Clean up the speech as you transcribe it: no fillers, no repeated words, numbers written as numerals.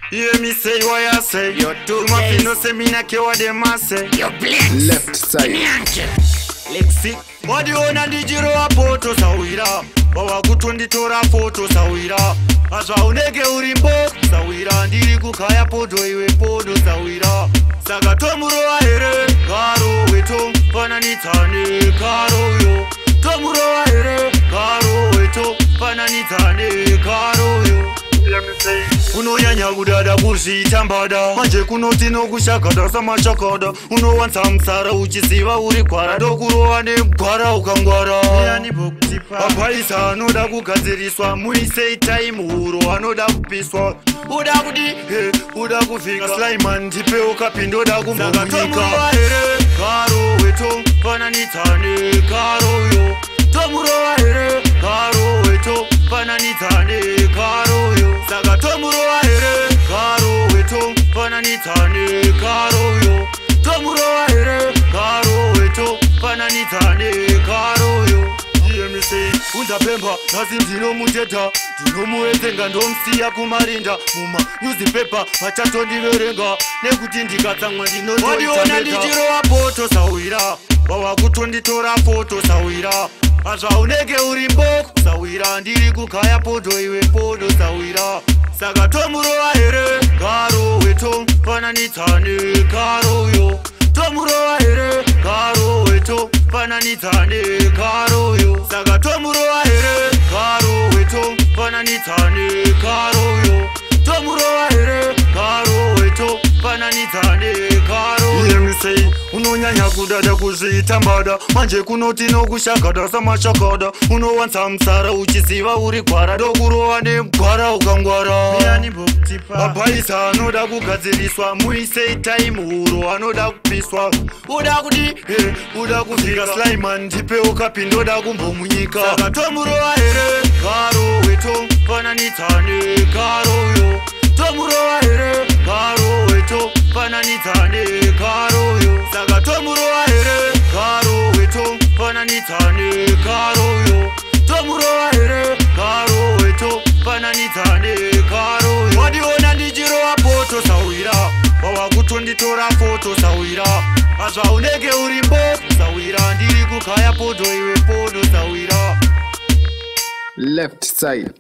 Hear me say what I say. Your two my no say me na care what them a say. Your blends. Left side. Lexi. What you wanna dijiro a photo sawira. Bawa kutundi tora photo sawira. Aswa unege urimbo sawira. Ndiri kukaya podo iwe podo sawira. Saga tomuro ahere. Karo weto. Pananitane karo yo. Tomuro ahere. Karo weto. Pananitane karo yo. Unoyanya kudada kuzvitambada manje kunoti nokushakada samashakada unowanza msara uchisiva uri gwara ndokurova negwara ukangwara mabhaisa anoda kugadziriswa muisei taimu huro anoda kupiswa uda kuti uda kuvhika slaiman ndipewo kapindoda kumbomunyika here karo weto pananitsane karo yo tomurova here karo weto pananitsane karo yo saka tomurova here karo weto pananitsane karo yo tomurova here karo weto pananitsane karo yo yemise undapemba nhasi ndinomuteta ndinomuedzenga ndomsiya kumarinda muma newspaper vachatondiverenga nekuti ndikatsamwa ndinowadiona ndichirova poto sawira wava kutonditora poto sawira azva unenge uri mboko sawira ndiri kukaya podo iwe podo sawira saka tomurova here karo weto pananitsane karo yo tomurova here karo weto pananitsane karo yo saka tomurova here karo weto pananitsane karo yo tomurova here karo weto pananitsane karo yemisei unonyanya kudada kuzvitambada manje kunoti nokushakada samashakada unowanza msara uchiziva uri gwara ndokurova negwara ukangwara mabhaisa anoda kugadziriswa muisei taimu huro anoda kupiswa uda kuti uda kuvhika slaiman ndipewo kapindoda kumbomunyika saka tomurova here karo weto pananitsane karo yo tomurova here karo weto pananitsane karo yo saka tomurova here karo weto pananitsane karo yo tomurova here karo weto pananitsane karo yo wadiona ndichirova poto sawira wava kutonditora foto sawira azva unenge uri mboko sawira ndiri kukaya podo iwe podo sawira Left side.